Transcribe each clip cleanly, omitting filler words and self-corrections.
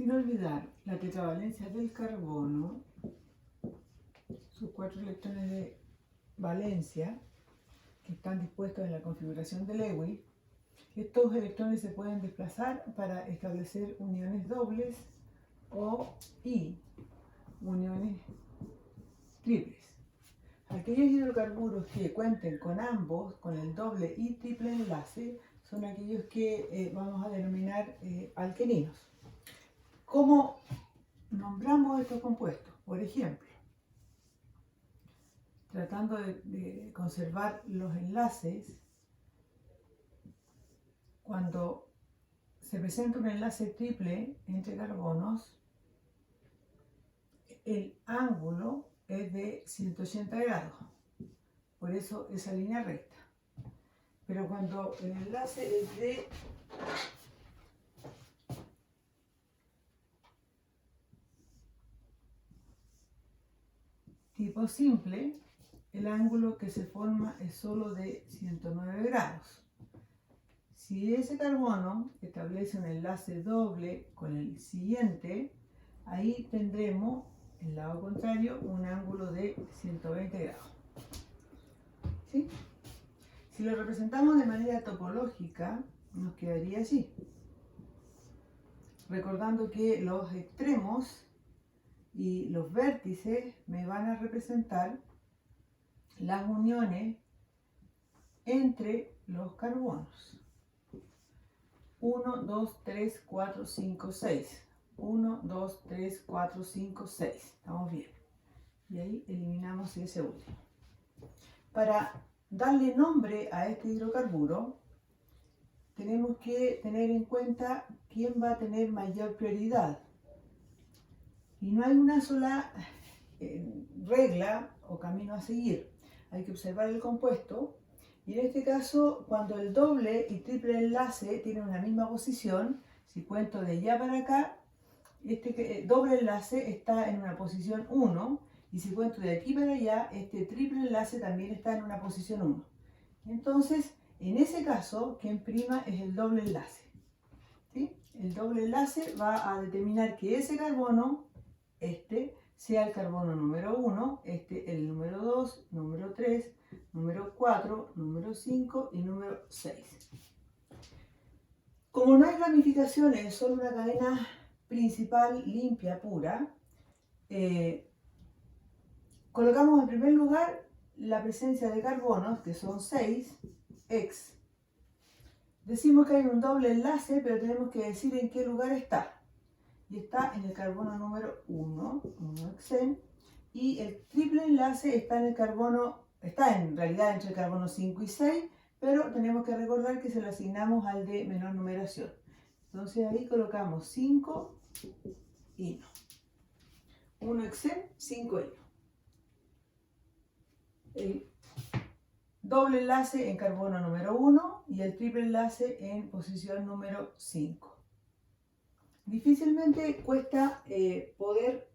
Sin olvidar la tetravalencia del carbono, sus 4 electrones de valencia que están dispuestos en la configuración de Lewis. Estos electrones se pueden desplazar para establecer uniones dobles y uniones triples. Aquellos hidrocarburos que cuenten con ambos, con el doble y triple enlace, son aquellos que vamos a denominar alqueninos. ¿Cómo nombramos estos compuestos? Por ejemplo, tratando de conservar los enlaces, cuando se presenta un enlace triple entre carbonos, el ángulo es de 180 grados, por eso esa línea recta. Pero cuando el enlace es de tipo simple, el ángulo que se forma es solo de 109 grados. Si ese carbono establece un enlace doble con el siguiente, ahí tendremos, el lado contrario, un ángulo de 120 grados. ¿Sí? Si lo representamos de manera topológica, nos quedaría así. Recordando que los extremos y los vértices me van a representar las uniones entre los carbonos. 1, 2, 3, 4, 5, 6. 1, 2, 3, 4, 5, 6. Estamos bien. Y ahí eliminamos ese último. Para darle nombre a este hidrocarburo, tenemos que tener en cuenta quién va a tener mayor prioridad. Y no hay una sola regla o camino a seguir. Hay que observar el compuesto. Y en este caso, cuando el doble y triple enlace tienen una misma posición, si cuento de allá para acá, este doble enlace está en una posición 1, y si cuento de aquí para allá, este triple enlace también está en una posición 1. Entonces, en ese caso, quien prima es el doble enlace. ¿Sí? El doble enlace va a determinar que ese carbono, sea el carbono número 1, el número 2, número 3, número 4, número 5 y número 6. Como no hay ramificaciones, es solo una cadena principal limpia, pura, colocamos en primer lugar la presencia de carbonos, que son 6, X. Decimos que hay un doble enlace, pero tenemos que decir en qué lugar está. Y está en el carbono número 1, 1xen, y el triple enlace está en realidad entre el carbono 5 y 6, pero tenemos que recordar que se lo asignamos al de menor numeración. Entonces ahí colocamos 5 hino. 1xen, 5 hino. El doble enlace en carbono número 1 y el triple enlace en posición número 5. Difícilmente cuesta poder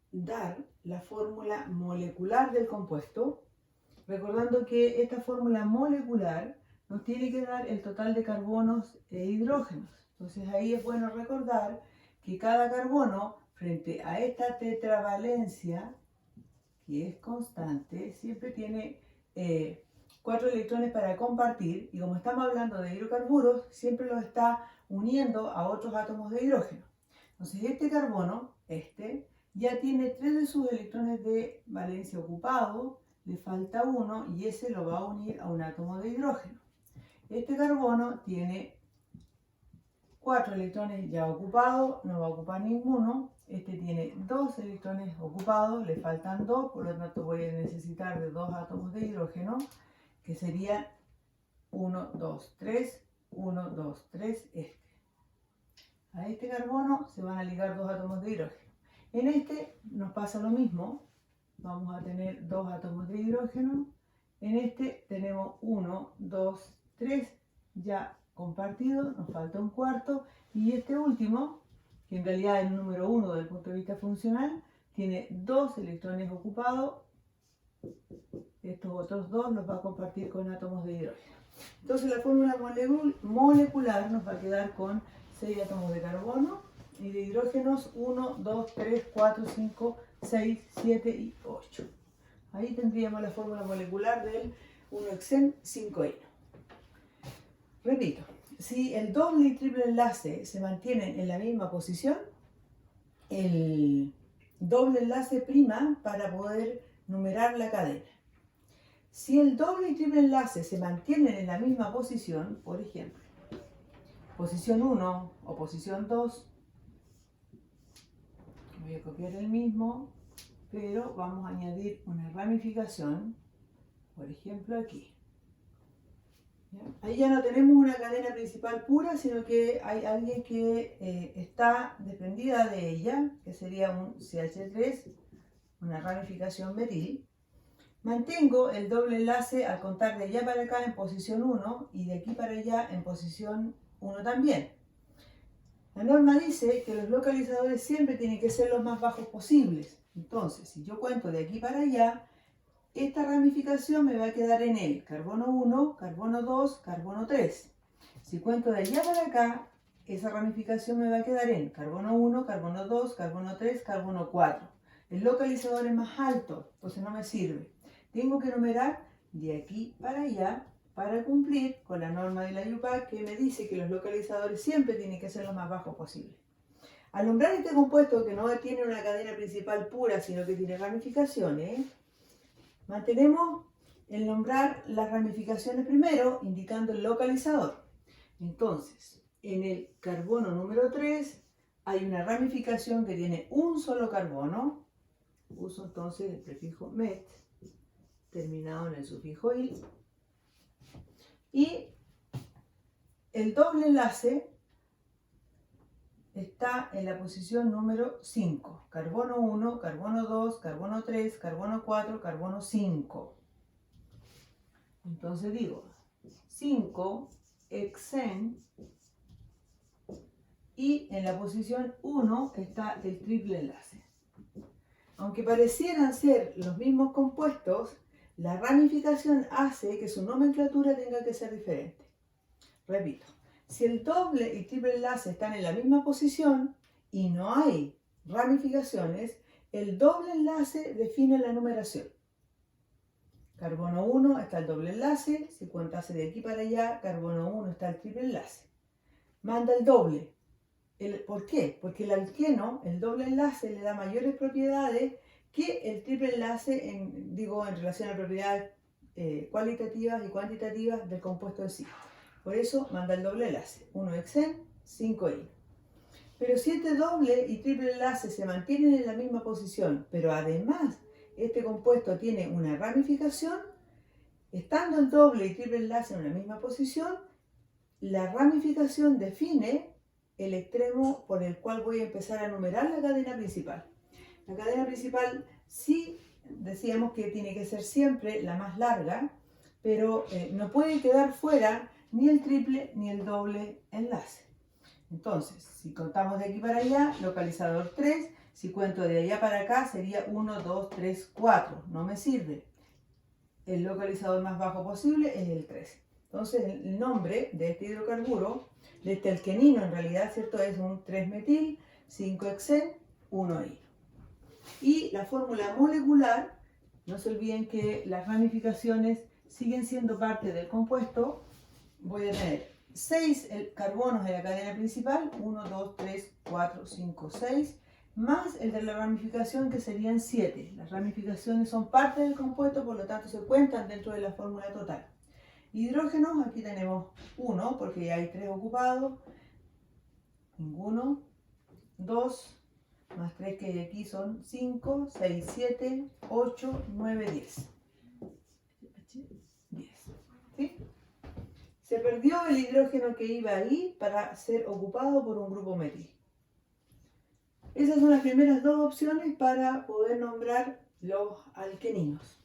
dar la fórmula molecular del compuesto, recordando que esta fórmula molecular nos tiene que dar el total de carbonos e hidrógenos. Entonces ahí es bueno recordar que cada carbono, frente a esta tetravalencia, que es constante, siempre tiene 4 electrones para compartir, y como estamos hablando de hidrocarburos, siempre los está uniendo a otros átomos de hidrógeno. Entonces este carbono, ya tiene 3 de sus electrones de valencia ocupados, le falta uno y ese lo va a unir a un átomo de hidrógeno. Este carbono tiene 4 electrones ya ocupados, no va a ocupar ninguno. Este tiene 2 electrones ocupados, le faltan 2, por lo tanto voy a necesitar de 2 átomos de hidrógeno, que serían 1, 2, 3, 1, 2, 3, A este carbono se van a ligar 2 átomos de hidrógeno. En este nos pasa lo mismo, vamos a tener 2 átomos de hidrógeno. En este tenemos 1, 2, 3 ya compartidos, nos falta un cuarto, y este último, que en realidad es el número 1 desde el punto de vista funcional, tiene 2 electrones ocupados. Estos otros 2 los va a compartir con átomos de hidrógeno. Entonces la fórmula molecular nos va a quedar con 6 átomos de carbono y de hidrógenos 1, 2, 3, 4, 5, 6, 7 y 8. Ahí tendríamos la fórmula molecular del 1-hexen 5-eno. Repito, si el doble y triple enlace se mantienen en la misma posición, el doble enlace prima para poder numerar la cadena. Si el doble y triple enlace se mantienen en la misma posición, por ejemplo, posición 1 o posición 2, voy a copiar el mismo, pero vamos a añadir una ramificación, por ejemplo aquí. ¿Ya? Ahí ya no tenemos una cadena principal pura, sino que hay alguien que está desprendida de ella, que sería un CH3, una ramificación metil. Mantengo el doble enlace al contar de allá para acá en posición 1 y de aquí para allá en posición 1 también. La norma dice que los localizadores siempre tienen que ser los más bajos posibles. Entonces, si yo cuento de aquí para allá, esta ramificación me va a quedar en el carbono 1, carbono 2, carbono 3. Si cuento de allá para acá, esa ramificación me va a quedar en carbono 1, carbono 2, carbono 3, carbono 4. El localizador es más alto, entonces no me sirve. Tengo que numerar de aquí para allá para cumplir con la norma de la IUPAC que me dice que los localizadores siempre tienen que ser lo más bajos posible. Al nombrar este compuesto que no tiene una cadena principal pura, sino que tiene ramificaciones, mantenemos el nombrar las ramificaciones primero, indicando el localizador. Entonces, en el carbono número 3 hay una ramificación que tiene un solo carbono. Uso entonces el prefijo met, terminado en el sufijo il. Y el doble enlace está en la posición número 5. Carbono 1, carbono 2, carbono 3, carbono 4, carbono 5. Entonces digo 5 hexen y en la posición 1 está el triple enlace. Aunque parecieran ser los mismos compuestos, la ramificación hace que su nomenclatura tenga que ser diferente. Repito, si el doble y triple enlace están en la misma posición y no hay ramificaciones, el doble enlace define la numeración. Carbono 1 está el doble enlace, si cuentase de aquí para allá, carbono 1 está el triple enlace. Manda el doble. ¿Por qué? Porque el alqueno, el doble enlace, le da mayores propiedades que el triple enlace en relación a propiedades cualitativas y cuantitativas del compuesto en sí. Por eso manda el doble enlace, 1 hexen, 5 ino. Pero si este doble y triple enlace se mantienen en la misma posición, pero además este compuesto tiene una ramificación, estando el doble y triple enlace en la misma posición, la ramificación define el extremo por el cual voy a empezar a numerar la cadena principal. La cadena principal sí decíamos que tiene que ser siempre la más larga, pero no puede quedar fuera ni el triple ni el doble enlace. Entonces, si contamos de aquí para allá, localizador 3, si cuento de allá para acá sería 1, 2, 3, 4. No me sirve. El localizador más bajo posible es el 3. Entonces, el nombre de este hidrocarburo, de este alquenino en realidad, ¿cierto? Es un 3-metil, 5-hexen, 1-ino. Y la fórmula molecular, no se olviden que las ramificaciones siguen siendo parte del compuesto. Voy a tener 6 carbonos en la cadena principal, 1, 2, 3, 4, 5, 6, más el de la ramificación que serían 7. Las ramificaciones son parte del compuesto, por lo tanto se cuentan dentro de la fórmula total. Hidrógenos, aquí tenemos 1 porque ya hay 3 ocupados, ninguno, 2, más 3 que hay aquí son 5, 6, 7, 8, 9, 10. 10. ¿Sí? Se perdió el hidrógeno que iba ahí para ser ocupado por un grupo metil. Esas son las primeras dos opciones para poder nombrar los alqueninos.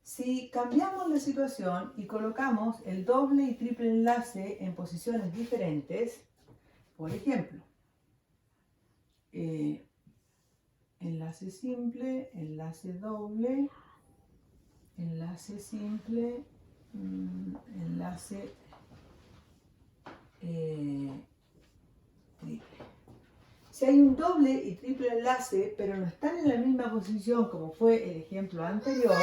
Si cambiamos la situación y colocamos el doble y triple enlace en posiciones diferentes, por ejemplo, enlace simple, enlace doble, enlace simple, enlace Si hay un doble y triple enlace, pero no están en la misma posición como fue el ejemplo anterior,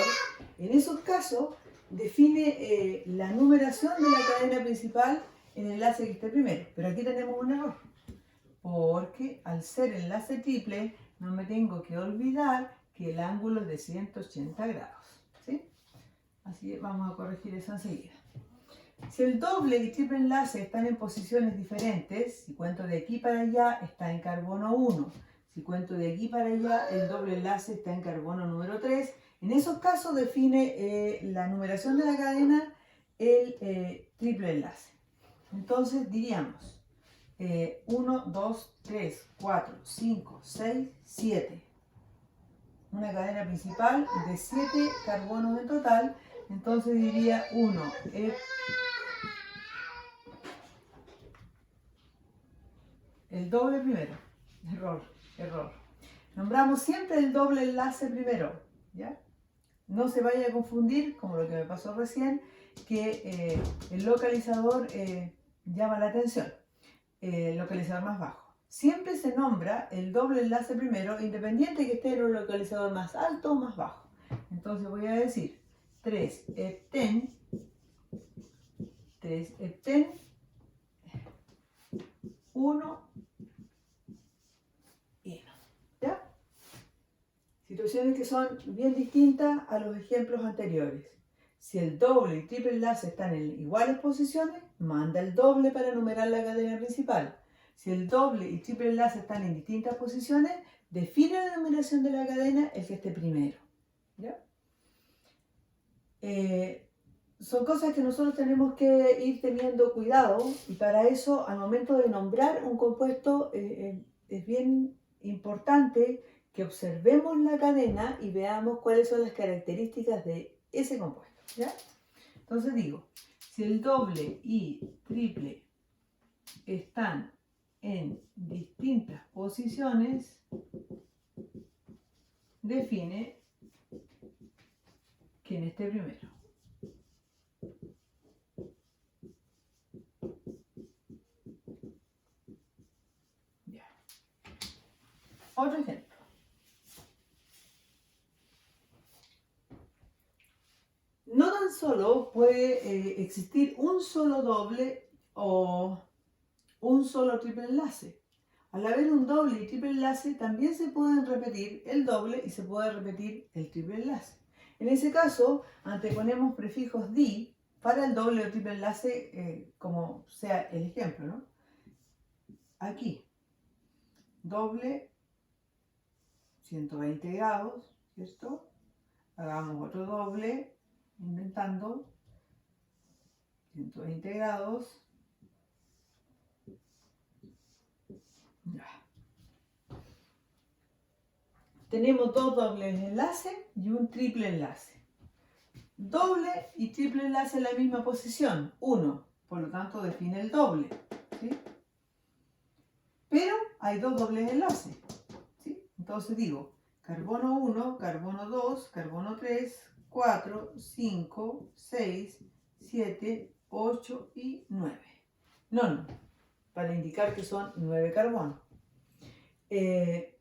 en esos casos define la numeración de la cadena principal en el enlace que esté primero. Pero aquí tenemos un error, porque al ser enlace triple no me tengo que olvidar que el ángulo es de 180 grados. ¿Sí? Así que vamos a corregir eso enseguida. Si el doble y triple enlace están en posiciones diferentes, si cuento de aquí para allá está en carbono 1, si cuento de aquí para allá el doble enlace está en carbono número 3, en esos casos define la numeración de la cadena el triple enlace. Entonces diríamos 1, 2, 3, 4, 5, 6, 7. Una cadena principal de 7 carbonos en total. Entonces diría 1, el doble primero. Error. Nombramos siempre el doble enlace primero, ¿ya? No se vaya a confundir, como lo que me pasó recién, que el localizador llama la atención, el localizador más bajo. Siempre se nombra el doble enlace primero, independiente que esté en un localizador más alto o más bajo. Entonces voy a decir 3 hepten, 1 hino. ¿Ya? Situaciones que son bien distintas a los ejemplos anteriores. Si el doble y triple enlace están en iguales posiciones, manda el doble para numerar la cadena principal. Si el doble y triple enlace están en distintas posiciones, define la numeración de la cadena el que esté primero. ¿Ya? Son cosas que nosotros tenemos que ir teniendo cuidado, y para eso, al momento de nombrar un compuesto, es bien importante que observemos la cadena y veamos cuáles son las características de ese compuesto. ¿Ya? Entonces digo, si el doble y triple están en distintas posiciones, define quién esté primero. Ya. Otro ejemplo. No tan solo puede existir un solo doble o un solo triple enlace. Al haber un doble y triple enlace, también se pueden repetir el doble y se puede repetir el triple enlace. En ese caso, anteponemos prefijos di para el doble o triple enlace, como sea el ejemplo, ¿no? Aquí, doble, 120 grados, ¿cierto? Hagamos otro doble, inventando, 120 grados. Ya. Tenemos dos dobles enlaces y un triple enlace. Doble y triple enlace en la misma posición, 1, por lo tanto define el doble, ¿sí? Pero hay dos dobles enlaces, ¿sí? Entonces digo, carbono 1, carbono 2, carbono 3, 4, 5, 6, 7, 8 y 9. No, para indicar que son 9 carbonos.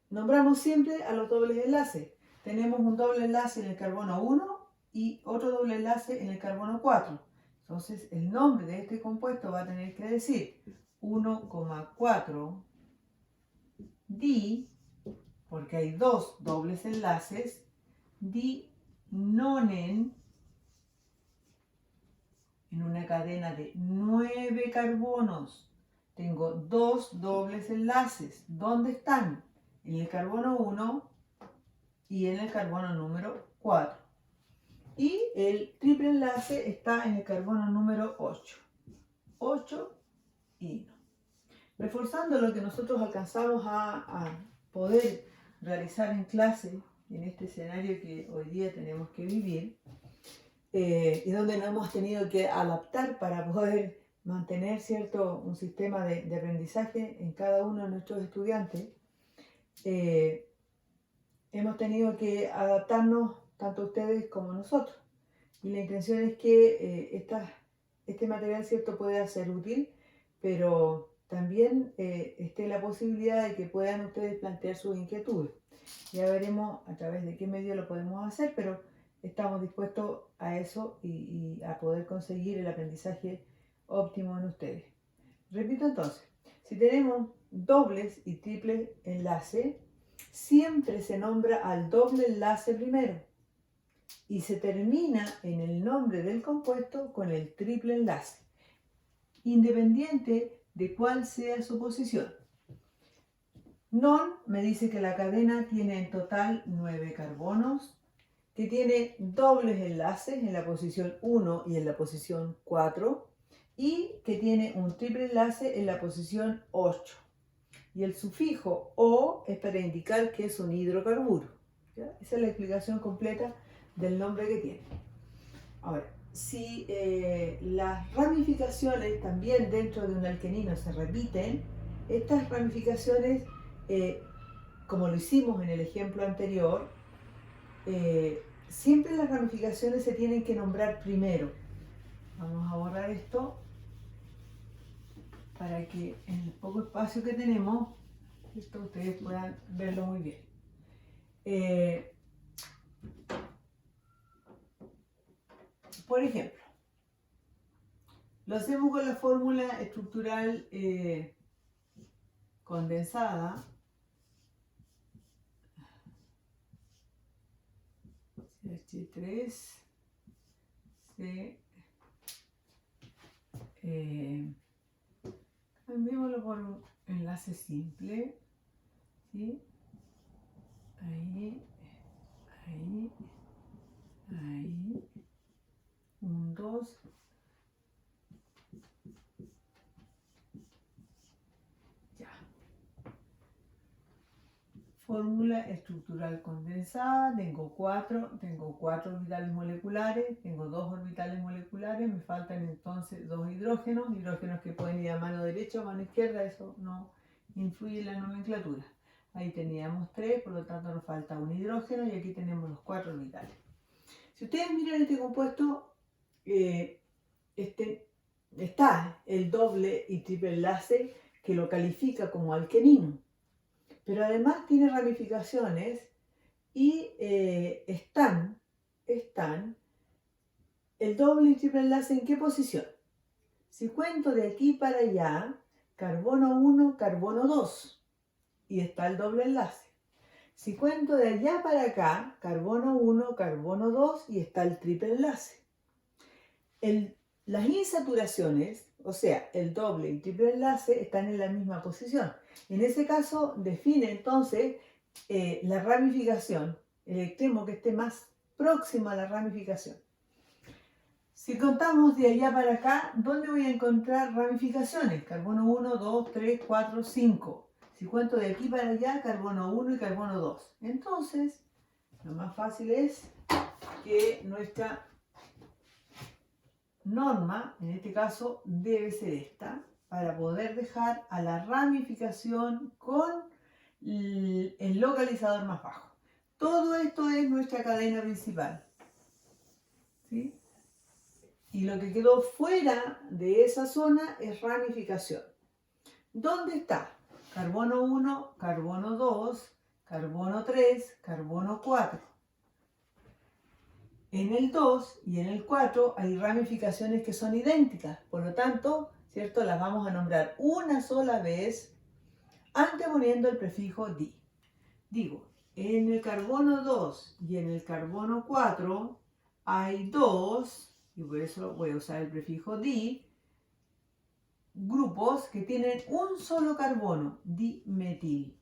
Nombramos siempre a los dobles enlaces. Tenemos un doble enlace en el carbono 1 y otro doble enlace en el carbono 4. Entonces el nombre de este compuesto va a tener que decir 1,4 di, porque hay dos dobles enlaces, dinonen, en una cadena de 9 carbonos. Tengo dos dobles enlaces. ¿Dónde están? En el carbono 1 y en el carbono número 4. Y el triple enlace está en el carbono número 8. 8 y 1. Reforzando lo que nosotros alcanzamos a poder realizar en clase, en este escenario que hoy día tenemos que vivir, y donde nos hemos tenido que adaptar para poder mantener, ¿cierto?, un sistema de aprendizaje en cada uno de nuestros estudiantes, hemos tenido que adaptarnos tanto ustedes como nosotros. Y la intención es que este material, ¿cierto?, pueda ser útil, pero también esté la posibilidad de que puedan ustedes plantear sus inquietudes. Ya veremos a través de qué medio lo podemos hacer, pero estamos dispuestos a eso y a poder conseguir el aprendizaje óptimo en ustedes. Repito entonces, si tenemos dobles y triples enlaces, siempre se nombra al doble enlace primero y se termina en el nombre del compuesto con el triple enlace, independiente de cuál sea su posición. Non me dice que la cadena tiene en total 9 carbonos, que tiene dobles enlaces en la posición 1 y en la posición 4, y que tiene un triple enlace en la posición 8. Y el sufijo O es para indicar que es un hidrocarburo. ¿Ya? Esa es la explicación completa del nombre que tiene. Ahora, si las ramificaciones también dentro de un alquenino se repiten, estas ramificaciones, como lo hicimos en el ejemplo anterior, siempre las ramificaciones se tienen que nombrar primero. Vamos a borrar esto para que en el poco espacio que tenemos, esto ustedes puedan verlo muy bien. Por ejemplo, lo hacemos con la fórmula estructural condensada. CH3, cambiémoslo por un enlace simple, ¿sí? Ahí, ahí, ahí, 1, 2, ya. Fórmula estructural condensada, tengo cuatro orbitales moleculares, tengo 2 orbitales moleculares, me faltan entonces 2 hidrógenos que pueden ir a mano derecha o mano izquierda, eso no influye en la nomenclatura. Ahí teníamos 3, por lo tanto nos falta un hidrógeno y aquí tenemos los 4 orbitales. Si ustedes miran este compuesto, está el doble y triple enlace que lo califica como alquenino, pero además tiene ramificaciones y están el doble y triple enlace ¿en qué posición? Si cuento de aquí para allá, carbono 1, carbono 2 y está el doble enlace. Si cuento de allá para acá, carbono 1, carbono 2 y está el triple enlace. Las insaturaciones, o sea, el doble y triple enlace, están en la misma posición. En ese caso, define entonces la ramificación, el extremo que esté más próximo a la ramificación. Si contamos de allá para acá, ¿dónde voy a encontrar ramificaciones? Carbono 1, 2, 3, 4, 5. Si cuento de aquí para allá, carbono 1 y carbono 2. Entonces, lo más fácil es que nuestra norma, en este caso, debe ser esta, para poder dejar a la ramificación con el localizador más bajo. Todo esto es nuestra cadena principal, ¿sí? Y lo que quedó fuera de esa zona es ramificación. ¿Dónde está? Carbono 1, carbono 2, carbono 3, carbono 4. En el 2 y en el 4 hay ramificaciones que son idénticas, por lo tanto, ¿cierto? Las vamos a nombrar una sola vez anteponiendo el prefijo di. Digo, en el carbono 2 y en el carbono 4 hay 2, y por eso voy a usar el prefijo di, grupos que tienen un solo carbono, dimetil.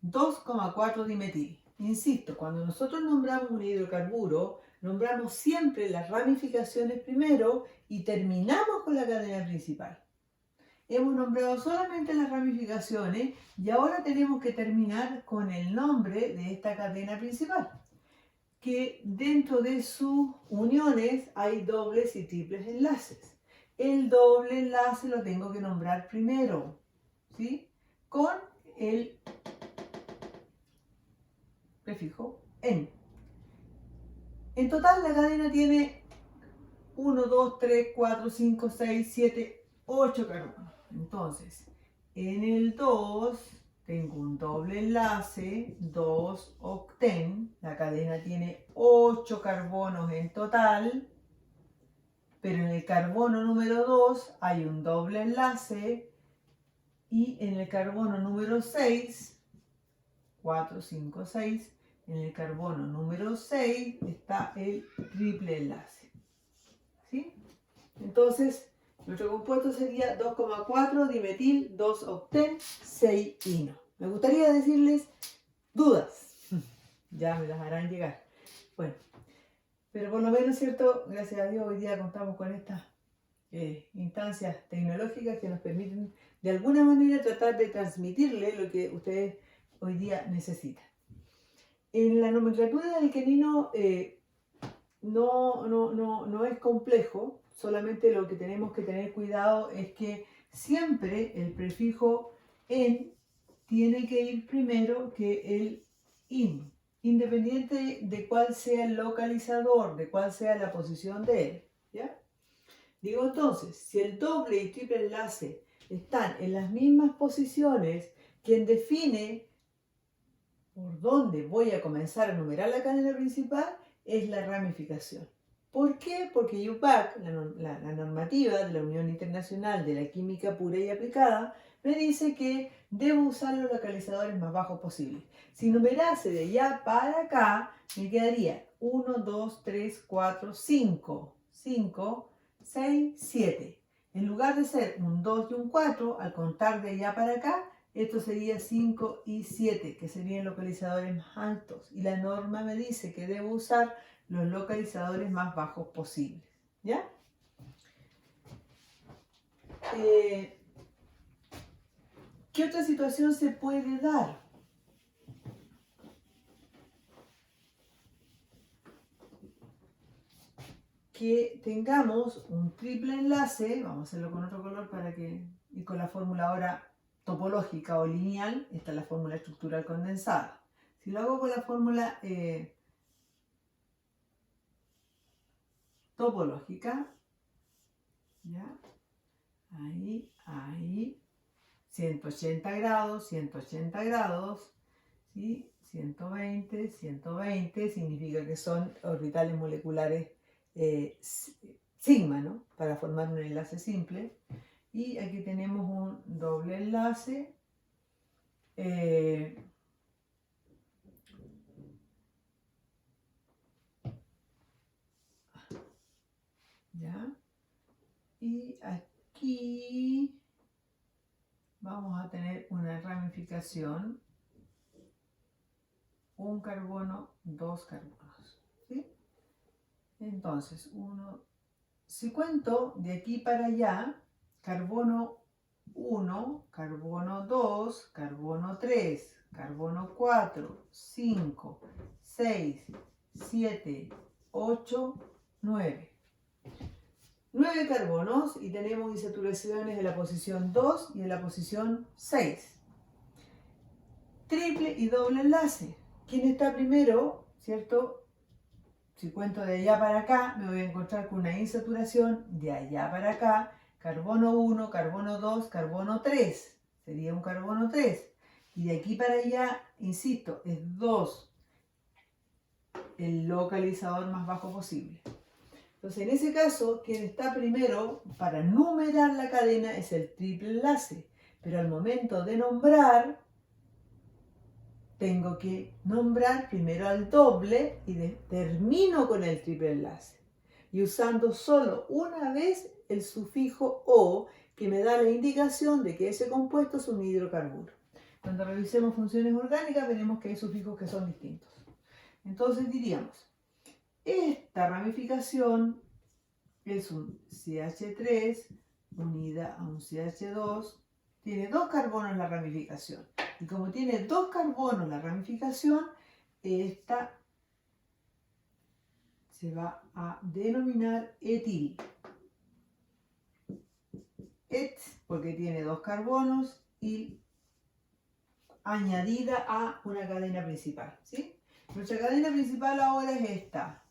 2,4 dimetil. Insisto, cuando nosotros nombramos un hidrocarburo, nombramos siempre las ramificaciones primero y terminamos con la cadena principal. Hemos nombrado solamente las ramificaciones y ahora tenemos que terminar con el nombre de esta cadena principal, que dentro de sus uniones hay dobles y triples enlaces. El doble enlace lo tengo que nombrar primero, ¿sí? Con el prefijo en. En total la cadena tiene 1, 2, 3, 4, 5, 6, 7, 8 carbonos. Entonces, en el 2 tengo un doble enlace, 2-octén. La cadena tiene 8 carbonos en total, pero en el carbono número 2 hay un doble enlace y en el carbono número 6, 4, 5, 6, en el carbono número 6 está el triple enlace. ¿Sí? Entonces, nuestro compuesto sería 2,4 dimetil 2-octén 6-ino. Me gustaría decirles dudas. Ya me las harán llegar. Bueno, pero por lo menos, ¿cierto? Gracias a Dios hoy día contamos con estas instancias tecnológicas que nos permiten de alguna manera tratar de transmitirle lo que ustedes hoy día necesitan. En la nomenclatura del alquenino no es complejo, solamente lo que tenemos que tener cuidado es que siempre el prefijo en tiene que ir primero que el in, independiente de cuál sea el localizador, de cuál sea la posición de él. ¿Ya? Digo entonces, si el doble y triple enlace están en las mismas posiciones, quien define por dónde voy a comenzar a numerar la cadena principal es la ramificación. ¿Por qué? Porque UPAC, la normativa de la Unión Internacional de la Química Pura y Aplicada, me dice que debo usar los localizadores más bajos posibles. Si numerase de allá para acá, me quedaría 1, 2, 3, 4, 5, 5, 6, 7. En lugar de ser un 2 y un 4, al contar de allá para acá, esto sería 5 y 7, que serían localizadores más altos. Y la norma me dice que debo usar los localizadores más bajos posibles. ¿Ya? ¿Qué otra situación se puede dar? Que tengamos un triple enlace, vamos a hacerlo con otro color para que, y con la fórmula ahora topológica o lineal, esta es la fórmula estructural condensada. Si lo hago con la fórmula topológica, ¿ya? Ahí, 180 grados, 180 grados, ¿sí? 120, 120, significa que son orbitales moleculares sigma, ¿no? Para formar un enlace simple. Y aquí tenemos un doble enlace. ¿Ya? Y aquí vamos a tener una ramificación, un carbono, dos carbonos. ¿Sí? Entonces, si cuento de aquí para allá, carbono 1, carbono 2, carbono 3, carbono 4, 5, 6, 7, 8, 9. 9 carbonos y tenemos insaturaciones en la posición 2 y en la posición 6. Triple y doble enlace. ¿Quién está primero? ¿Cierto? Si cuento de allá para acá, me voy a encontrar con una insaturación de allá para acá. Carbono 1, carbono 2, carbono 3. Sería un carbono 3. Y de aquí para allá, insisto, es 2. El localizador más bajo posible. Entonces, en ese caso, quien está primero para numerar la cadena es el triple enlace. Pero al momento de nombrar, tengo que nombrar primero al doble y termino con el triple enlace. Y usando solo una vez el sufijo O, que me da la indicación de que ese compuesto es un hidrocarburo. Cuando revisemos funciones orgánicas, veremos que hay sufijos que son distintos. Entonces diríamos, esta ramificación es un CH3 unida a un CH2, tiene 2 carbonos la ramificación. Y como tiene 2 carbonos la ramificación, esta se va a denominar etil. Et, porque tiene 2 carbonos y añadida a una cadena principal. ¿Sí? Nuestra cadena principal ahora es esta.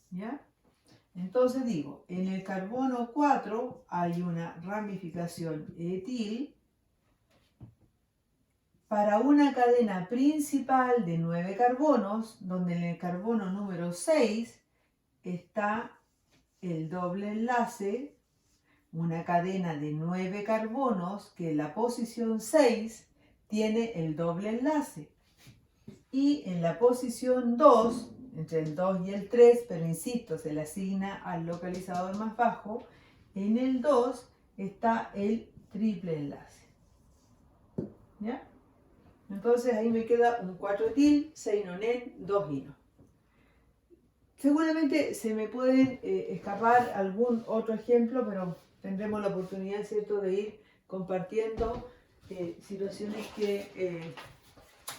¿Ya? Entonces digo, en el carbono 4 hay una ramificación etil para una cadena principal de 9 carbonos, donde en el carbono número 6 está el doble enlace, una cadena de 9 carbonos que en la posición 6 tiene el doble enlace. Y en la posición 2, entre el 2 y el 3, pero insisto, se le asigna al localizador más bajo, en el 2 está el triple enlace. ¿Ya? Entonces ahí me queda un 4-etil, 6-nonen, 2-ino. Seguramente se me pueden escapar algún otro ejemplo, pero tendremos la oportunidad, ¿cierto?, de ir compartiendo situaciones que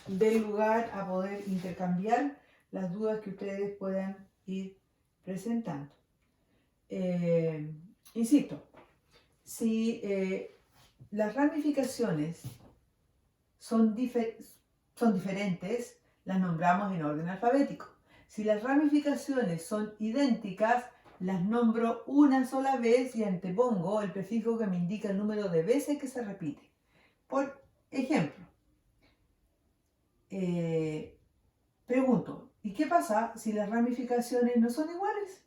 den lugar a poder intercambiar las dudas que ustedes puedan ir presentando. Insisto, si las ramificaciones son diferentes, las nombramos en orden alfabético. Si las ramificaciones son idénticas, las nombro una sola vez y antepongo el prefijo que me indica el número de veces que se repite. Por ejemplo, pregunto, ¿y qué pasa si las ramificaciones no son iguales?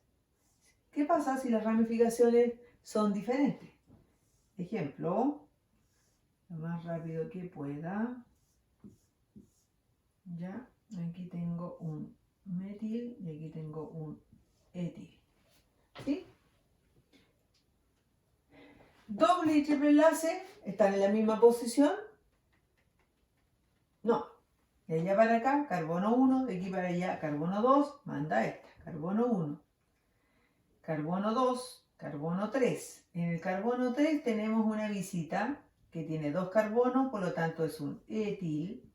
¿Qué pasa si las ramificaciones son diferentes? Ejemplo, lo más rápido que pueda. Ya, aquí tengo un metil y aquí tengo un etil. ¿Sí? Doble y triple enlace están en la misma posición. No. De allá para acá, carbono 1, de aquí para allá, carbono 2, manda esta, carbono 1. Carbono 2, carbono 3. En el carbono 3 tenemos una visita que tiene 2 carbonos, por lo tanto es un etil.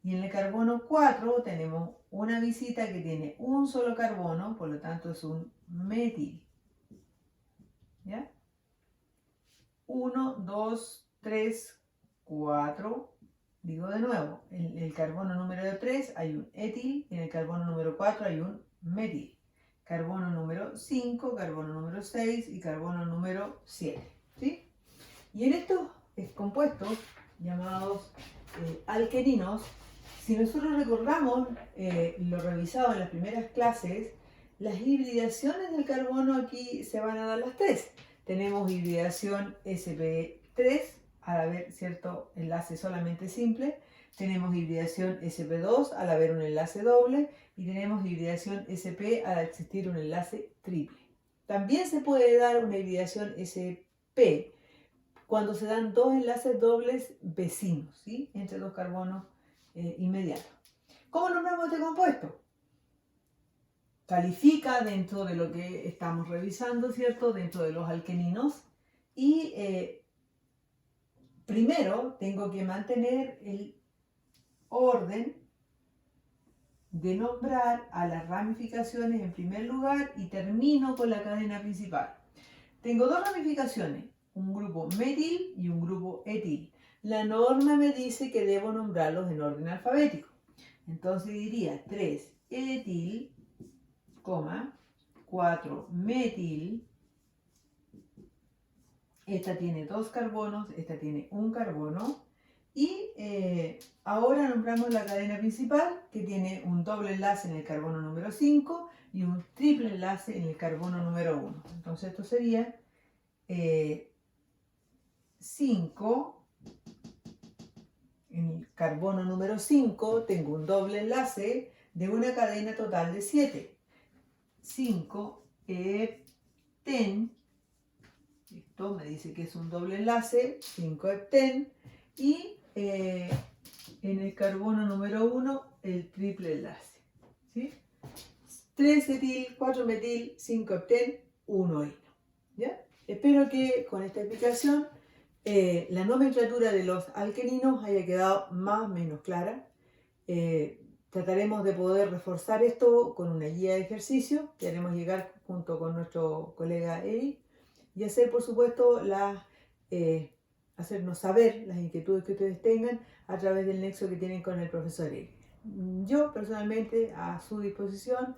Y en el carbono 4 tenemos una visita que tiene un solo carbono, por lo tanto es un metil. ¿Ya? 1, 2, 3, 4. Digo de nuevo, en el carbono número 3 hay un etil, y en el carbono número 4 hay un metil. Carbono número 5, carbono número 6 y carbono número 7. ¿Sí? Y en estos compuestos llamados alqueninos, si nosotros recordamos lo revisado en las primeras clases, las hibridaciones del carbono aquí se van a dar las tres. Tenemos hibridación sp3 al haber cierto enlace solamente simple, tenemos hibridación sp2 al haber un enlace doble y tenemos hibridación sp al existir un enlace triple. También se puede dar una hibridación sp cuando se dan dos enlaces dobles vecinos, ¿sí?, entre dos carbonos inmediatos. ¿Cómo nombramos este compuesto? Califica dentro de lo que estamos revisando, ¿cierto?, dentro de los alqueninos. Y primero tengo que mantener el orden de nombrar a las ramificaciones en primer lugar y termino con la cadena principal. Tengo dos ramificaciones, un grupo metil y un grupo etil. La norma me dice que debo nombrarlos en orden alfabético. Entonces diría 3 etil, 4 metil. Esta tiene 2 carbonos, esta tiene un carbono. Y ahora nombramos la cadena principal, que tiene un doble enlace en el carbono número 5 y un triple enlace en el carbono número 1. Entonces esto sería 5, en el carbono número 5 tengo un doble enlace de una cadena total de 7. 5 hepten, esto me dice que es un doble enlace, 5 hepten, y en el carbono número 1 el triple enlace, ¿sí? 3 etil, 4 metil, 5 hepten, 1 hino. ¿Ya? Espero que con esta explicación la nomenclatura de los alqueninos haya quedado más o menos clara. Trataremos de poder reforzar esto con una guía de ejercicio que haremos llegar junto con nuestro colega Eric y hacer, por supuesto, hacernos saber las inquietudes que ustedes tengan a través del nexo que tienen con el profesor Eric. Yo personalmente a su disposición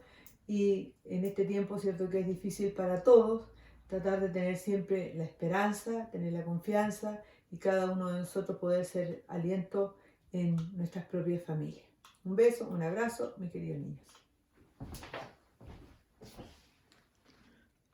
y en este tiempo, cierto que es difícil para todos, tratar de tener siempre la esperanza, tener la confianza y cada uno de nosotros poder ser aliento en nuestras propias familias. Un beso, un abrazo, mis queridos niños.